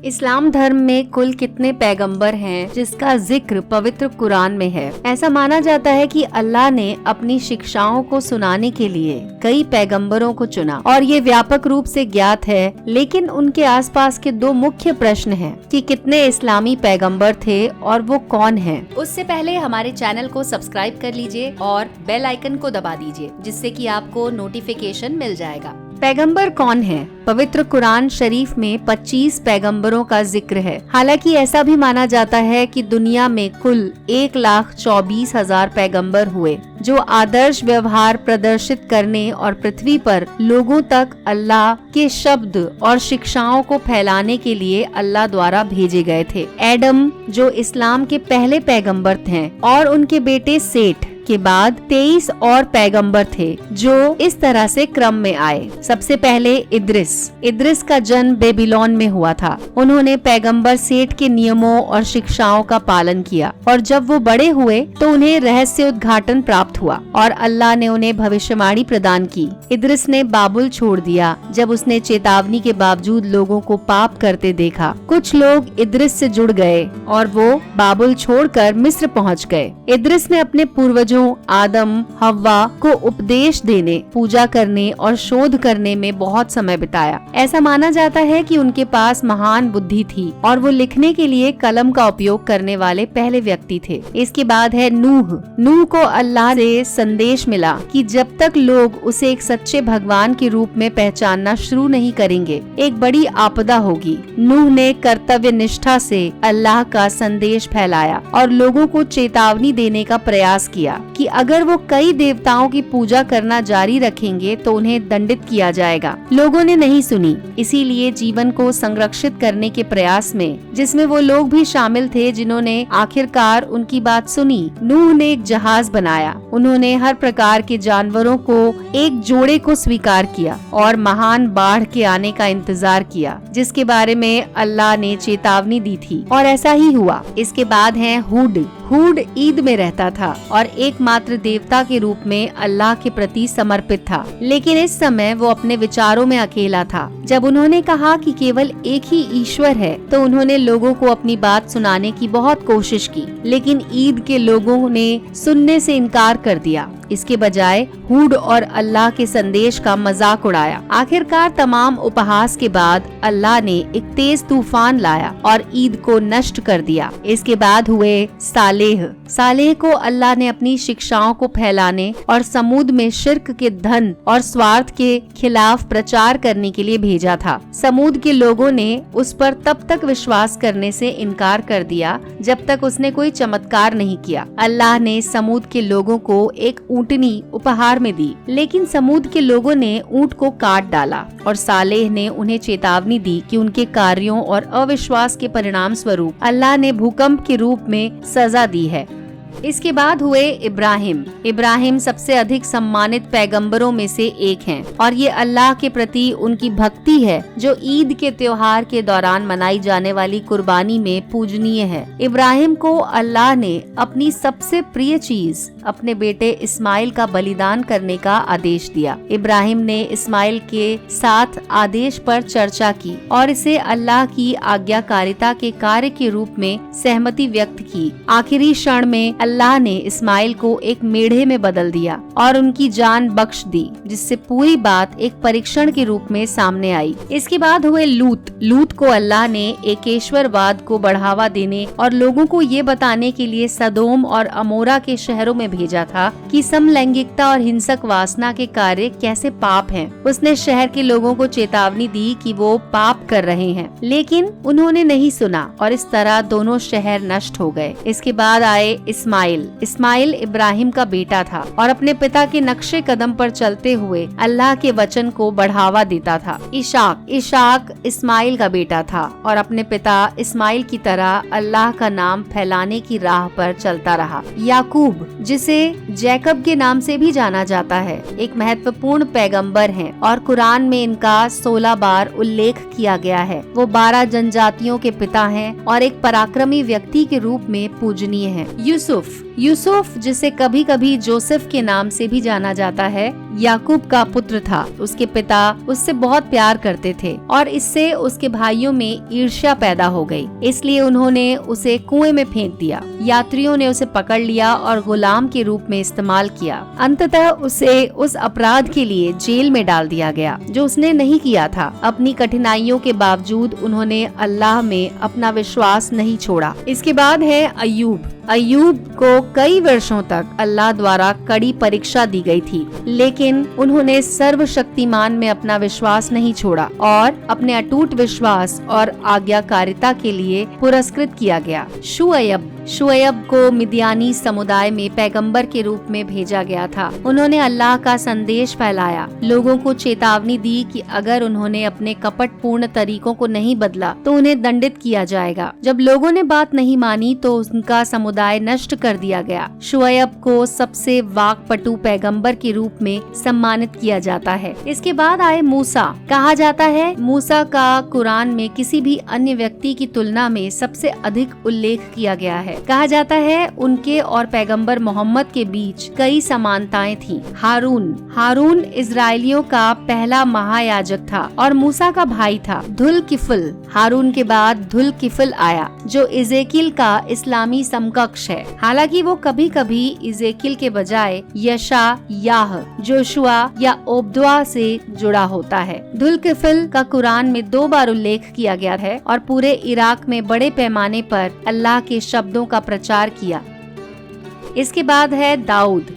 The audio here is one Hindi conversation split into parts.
इस्लाम धर्म में कुल कितने पैगंबर हैं जिसका जिक्र पवित्र कुरान में है। ऐसा माना जाता है कि अल्लाह ने अपनी शिक्षाओं को सुनाने के लिए कई पैगंबरों को चुना और ये व्यापक रूप से ज्ञात है। लेकिन उनके आसपास के दो मुख्य प्रश्न हैं कि कितने इस्लामी पैगंबर थे और वो कौन हैं। उससे पहले हमारे चैनल को सब्सक्राइब कर लीजिए और बेल आइकन को दबा दीजिए, जिससे कि आपको नोटिफिकेशन मिल जाएगा। पैगंबर कौन है? पवित्र कुरान शरीफ में 25 पैगंबरों का जिक्र है। हालांकि ऐसा भी माना जाता है कि दुनिया में कुल 1,24,000 पैगंबर हुए जो आदर्श व्यवहार प्रदर्शित करने और पृथ्वी पर लोगों तक अल्लाह के शब्द और शिक्षाओं को फैलाने के लिए अल्लाह द्वारा भेजे गए थे। एडम जो इस्लाम के पहले पैगंबर थे और उनके बेटे सेठ के बाद 23 और पैगंबर थे जो इस तरह से क्रम में आए। सबसे पहले इद्रिस का जन्म बेबीलोन में हुआ था। उन्होंने पैगंबर सेठ के नियमों और शिक्षाओं का पालन किया और जब वो बड़े हुए तो उन्हें रहस्य उद्घाटन प्राप्त हुआ और अल्लाह ने उन्हें भविष्यवाणी प्रदान की। इद्रिस ने बाबुल छोड़ दिया जब उसने चेतावनी के बावजूद लोगों को पाप करते देखा। कुछ लोग इद्रिस से जुड़ गए और वो बाबुल छोड़कर मिस्र पहुंच गए। इद्रिस ने अपने पूर्वजों आदम हव्वा को उपदेश देने, पूजा करने और शोध करने में बहुत समय बिताया। ऐसा माना जाता है कि उनके पास महान बुद्धि थी और वो लिखने के लिए कलम का उपयोग करने वाले पहले व्यक्ति थे। इसके बाद है नूह को अल्लाह से संदेश मिला कि जब तक लोग उसे एक सच्चे भगवान के रूप में पहचानना शुरू नहीं करेंगे एक बड़ी आपदा होगी। नूह ने कर्तव्य निष्ठा से अल्लाह का संदेश फैलाया और लोगों को चेतावनी देने का प्रयास किया कि अगर वो कई देवताओं की पूजा करना जारी रखेंगे तो उन्हें दंडित किया जाएगा। लोगों ने नहीं सुनी, इसीलिए जीवन को संरक्षित करने के प्रयास में, जिसमें वो लोग भी शामिल थे जिन्होंने आखिरकार उनकी बात सुनी, नूह ने एक जहाज बनाया। उन्होंने हर प्रकार के जानवरों को एक जोड़े को स्वीकार किया और महान बाढ़ के आने का इंतजार किया जिसके बारे में अल्लाह ने चेतावनी दी थी और ऐसा ही हुआ। इसके बाद है हूड ईद में रहता था और एकमात्र देवता के रूप में अल्लाह के प्रति समर्पित था। लेकिन इस समय वो अपने विचारों में अकेला था। जब उन्होंने कहा कि केवल एक ही ईश्वर है तो उन्होंने लोगों को अपनी बात सुनाने की बहुत कोशिश की, लेकिन ईद के लोगों ने सुनने से इनकार कर दिया। इसके बजाय हूड और अल्लाह के संदेश का मजाक उड़ाया। आखिरकार तमाम उपहास के बाद अल्लाह ने एक तेज तूफान लाया और ईद को नष्ट कर दिया। इसके बाद हुए सालेह को अल्लाह ने अपनी शिक्षाओं को फैलाने और समूद में शिर्क के धन और स्वार्थ के खिलाफ प्रचार करने के लिए भेजा था। समूद के लोगों ने उस पर तब तक विश्वास करने से इनकार कर दिया जब तक उसने कोई चमत्कार नहीं किया। अल्लाह ने समूद के लोगों को एक ऊँटनी उपहार में दी, लेकिन समूद के लोगों ने ऊँट को काट डाला और सालेह ने उन्हें चेतावनी दी कि उनके कार्यों और अविश्वास के परिणाम स्वरूप अल्लाह ने भूकंप के रूप में सजा दी है। इसके बाद हुए इब्राहिम सबसे अधिक सम्मानित पैगंबरों में से एक हैं और ये अल्लाह के प्रति उनकी भक्ति है जो ईद के त्योहार के दौरान मनाई जाने वाली कुर्बानी में पूजनीय है। इब्राहिम को अल्लाह ने अपनी सबसे प्रिय चीज अपने बेटे इस्माइल का बलिदान करने का आदेश दिया। इब्राहिम ने इस्माइल के साथ आदेश पर चर्चा की और इसे अल्लाह की आज्ञाकारिता के कार्य के रूप में सहमति व्यक्त की। आखिरी क्षण में अल्लाह ने इस्माइल को एक मेढ़े में बदल दिया और उनकी जान बख्श दी, जिससे पूरी बात एक परीक्षण के रूप में सामने आई। इसके बाद हुए लूत को अल्लाह ने एकेश्वरवाद को बढ़ावा देने और लोगों को ये बताने के लिए सदोम और अमोरा के शहरों में भेजा था कि समलैंगिकता और हिंसक वासना के कार्य कैसे पाप हैं। उसने शहर के लोगों को चेतावनी दी कि वो पाप कर रहे हैं, लेकिन उन्होंने नहीं सुना और इस तरह दोनों शहर नष्ट हो गए। इसके बाद आए इस्माइल इब्राहिम का बेटा था और अपने पिता के नक्शे कदम पर चलते हुए अल्लाह के वचन को बढ़ावा देता था। इशाक इस्माइल का बेटा था और अपने पिता इस्माइल की तरह अल्लाह का नाम फैलाने की राह पर चलता रहा। याकूब, जिसे जैकब के नाम से भी जाना जाता है, एक महत्वपूर्ण पैगंबर हैं और कुरान में इनका 16 बार उल्लेख किया गया है। वो 12 जनजातियों के पिता हैं और एक पराक्रमी व्यक्ति के रूप में पूजनीय हैं। यूसुफ, जिसे कभी कभी जोसेफ के नाम से भी जाना जाता है, याकूब का पुत्र था। उसके पिता उससे बहुत प्यार करते थे और इससे उसके भाइयों में ईर्ष्या पैदा हो गई, इसलिए उन्होंने उसे कुएं में फेंक दिया। यात्रियों ने उसे पकड़ लिया और गुलाम के रूप में इस्तेमाल किया। अंततः उसे उस अपराध के लिए जेल में डाल दिया गया जो उसने नहीं किया था। अपनी कठिनाइयों के बावजूद उन्होंने अल्लाह में अपना विश्वास नहीं छोड़ा। इसके बाद है अय्यूब। अय्यूब को कई वर्षों तक अल्लाह द्वारा कड़ी परीक्षा दी गई थी, लेकिन उन्होंने सर्वशक्तिमान में अपना विश्वास नहीं छोड़ा और अपने अटूट विश्वास और आज्ञाकारिता के लिए पुरस्कृत किया गया। शुएब को मिदियानी समुदाय में पैगंबर के रूप में भेजा गया था। उन्होंने अल्लाह का संदेश फैलाया, लोगों को चेतावनी दी कि अगर उन्होंने अपने कपटपूर्ण तरीकों को नहीं बदला तो उन्हें दंडित किया जाएगा। जब लोगों ने बात नहीं मानी तो उनका समुदाय नष्ट कर दिया गया। शुएब को सबसे वाकपटु पैगंबर के रूप में सम्मानित किया जाता है। इसके बाद आए मूसा। कहा जाता है मूसा का कुरान में किसी भी अन्य व्यक्ति की तुलना में सबसे अधिक उल्लेख किया गया है। कहा जाता है उनके और पैगंबर मोहम्मद के बीच कई समानताएं थीं। हारून इजरायलियों का पहला महायाजक था और मूसा का भाई था। धुल-किफ्ल, हारून के बाद धुल-किफ्ल आया जो इज़ेकिल का इस्लामी समकक्ष है। हालांकि वो कभी कभी इज़ेकिल के बजाय यशायाह, जोशुआ या ओबद्वा से जुड़ा होता है। धुल-किफ्ल का कुरान में 2 बार उल्लेख किया गया है और पूरे इराक में बड़े पैमाने पर अल्लाह के शब्दों का प्रचार किया। इसके बाद है दाऊद,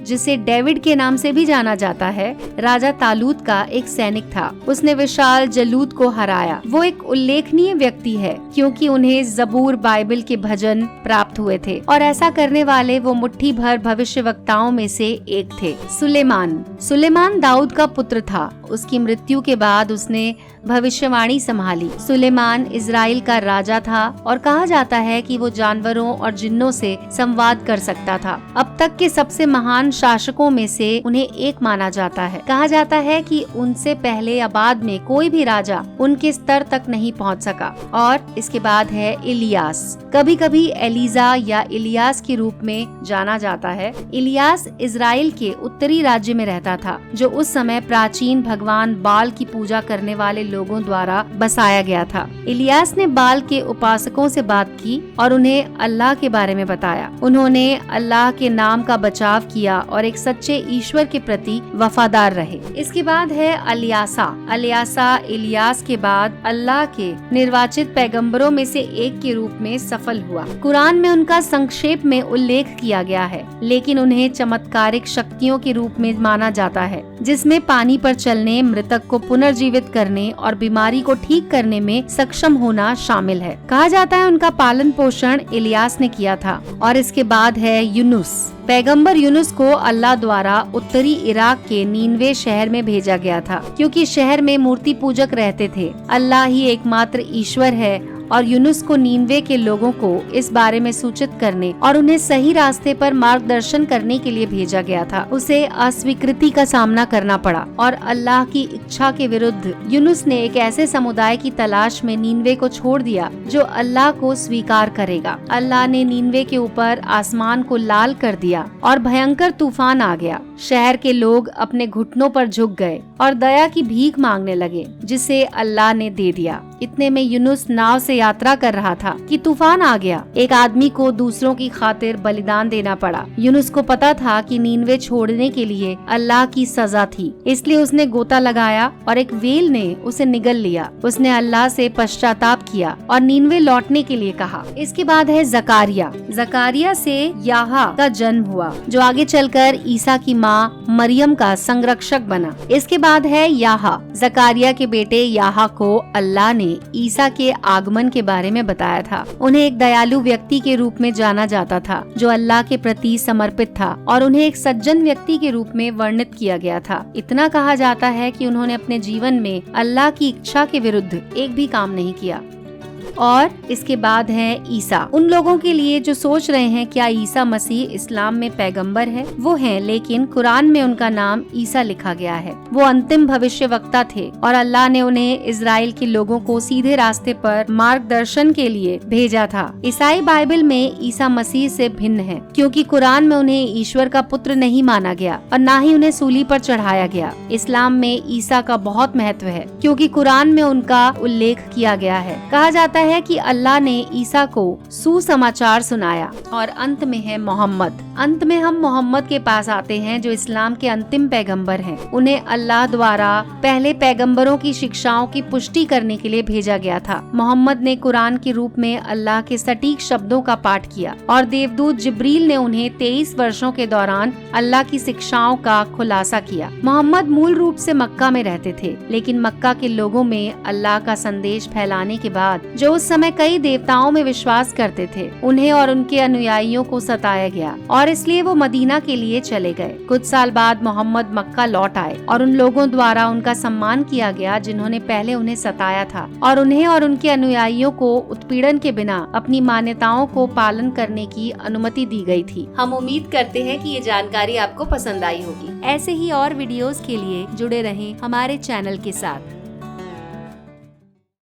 जिसे डेविड के नाम से भी जाना जाता है, राजा तालूत का एक सैनिक था। उसने विशाल जलूद को हराया। वो एक उल्लेखनीय व्यक्ति है क्योंकि उन्हें जबूर बाइबल के भजन प्राप्त हुए थे और ऐसा करने वाले वो मुट्ठी भर भविष्यवक्ताओं में से एक थे। सुलेमान दाऊद का पुत्र था। उसकी मृत्यु के बाद उसने भविष्यवाणी संभाली। सुलेमान इजराइल का राजा था और कहा जाता है कि वो जानवरों और जिन्नों से संवाद कर सकता था। अब तक के सबसे महान शासकों में से उन्हें एक माना जाता है। कहा जाता है कि उनसे पहले या बाद में कोई भी राजा उनके स्तर तक नहीं पहुंच सका। और इसके बाद है इलियास। कभी कभी एलिजा या इलियास के रूप में जाना जाता है। इलियास इजराइल के उत्तरी राज्य में रहता था जो उस समय प्राचीन भगवान बाल की पूजा करने वाले लोगों द्वारा बसाया गया था। इलियास ने बाल के उपासकों से बात की और उन्हें अल्लाह के बारे में बताया। उन्होंने अल्लाह के नाम का बचाव किया और एक सच्चे ईश्वर के प्रति वफादार रहे। इसके बाद है अलियासा इलियास के बाद अल्लाह के निर्वाचित पैगंबरों में से एक के रूप में सफल हुआ। कुरान में उनका संक्षेप में उल्लेख किया गया है, लेकिन उन्हें चमत्कारिक शक्तियों के रूप में माना जाता है, जिसमें पानी पर चलने, मृतक को पुनर्जीवित करने और बीमारी को ठीक करने में सक्षम होना शामिल है। कहा जाता है उनका पालन पोषण इलियास ने किया था। और इसके बाद है यूनुस। पैगंबर यूनुस को अल्लाह द्वारा उत्तरी इराक के नीनवे शहर में भेजा गया था क्योंकि शहर में मूर्ति पूजक रहते थे। अल्लाह ही एकमात्र ईश्वर है और यूनुस को नीनवे के लोगों को इस बारे में सूचित करने और उन्हें सही रास्ते पर मार्गदर्शन करने के लिए भेजा गया था। उसे अस्वीकृति का सामना करना पड़ा और अल्लाह की इच्छा के विरुद्ध यूनुस ने एक ऐसे समुदाय की तलाश में नीनवे को छोड़ दिया जो अल्लाह को स्वीकार करेगा। अल्लाह ने नीनवे के ऊपर आसमान को लाल कर दिया और भयंकर तूफान आ गया। शहर के लोग अपने घुटनों पर झुक गए और दया की भीख मांगने लगे, जिसे अल्लाह ने दे दिया। इतने में यूनुस नाव से यात्रा कर रहा था कि तूफान आ गया। एक आदमी को दूसरों की खातिर बलिदान देना पड़ा। यूनुस को पता था कि नीनवे छोड़ने के लिए अल्लाह की सजा थी, इसलिए उसने गोता लगाया और एक व्हेल ने उसे निगल लिया। उसने अल्लाह से पश्चाताप किया और नीनवे लौटने के लिए कहा। इसके बाद है जकारिया से याहा का जन्म हुआ, जो आगे चलकर ईसा की माँ मरियम का संरक्षक बना। इसके बाद है याहा। जकारिया के बेटे याहा को अल्लाह ने ईसा के आगमन के बारे में बताया था। उन्हें एक दयालु व्यक्ति के रूप में जाना जाता था जो अल्लाह के प्रति समर्पित था और उन्हें एक सज्जन व्यक्ति के रूप में वर्णित किया गया था। इतना कहा जाता है कि उन्होंने अपने जीवन में अल्लाह की इच्छा के विरुद्ध एक भी काम नहीं किया। और इसके बाद है ईसा। उन लोगों के लिए जो सोच रहे हैं क्या ईसा मसीह इस्लाम में पैगंबर है, वो हैं, लेकिन कुरान में उनका नाम ईसा लिखा गया है। वो अंतिम भविष्यवक्ता थे और अल्लाह ने उन्हें इजराइल के लोगों को सीधे रास्ते पर मार्गदर्शन के लिए भेजा था। ईसाई बाइबल में ईसा मसीह से भिन्न है, क्योंकि कुरान में उन्हें ईश्वर का पुत्र नहीं माना गया और न ही उन्हें सूली पर चढ़ाया गया। इस्लाम में ईसा का बहुत महत्व है, क्योंकि कुरान में उनका उल्लेख किया गया है। कहा जाता है कि अल्लाह ने ईसा को सुसमाचार सुनाया। और अंत में है मोहम्मद। अंत में हम मोहम्मद के पास आते हैं, जो इस्लाम के अंतिम पैगंबर हैं। उन्हें अल्लाह द्वारा पहले पैगंबरों की शिक्षाओं की पुष्टि करने के लिए भेजा गया था। मोहम्मद ने कुरान के रूप में अल्लाह के सटीक शब्दों का पाठ किया और देवदूत जिब्रील ने उन्हें 23 वर्षों के दौरान अल्लाह की शिक्षाओं का खुलासा किया। मोहम्मद मूल रूप से मक्का में रहते थे, लेकिन मक्का के लोगों में अल्लाह का संदेश फैलाने के बाद, जो उस समय कई देवताओं में विश्वास करते थे, उन्हें और उनके अनुयायियों को सताया गया और इसलिए वो मदीना के लिए चले गए। कुछ साल बाद मोहम्मद मक्का लौट आए और उन लोगों द्वारा उनका सम्मान किया गया जिन्होंने पहले उन्हें सताया था, और उन्हें और उनके अनुयायियों को उत्पीड़न के बिना अपनी मान्यताओं को पालन करने की अनुमति दी गई थी। हम उम्मीद करते हैं कि ये जानकारी आपको पसंद आई होगी। ऐसे ही और वीडियोस के लिए जुड़े रहें हमारे चैनल के साथ।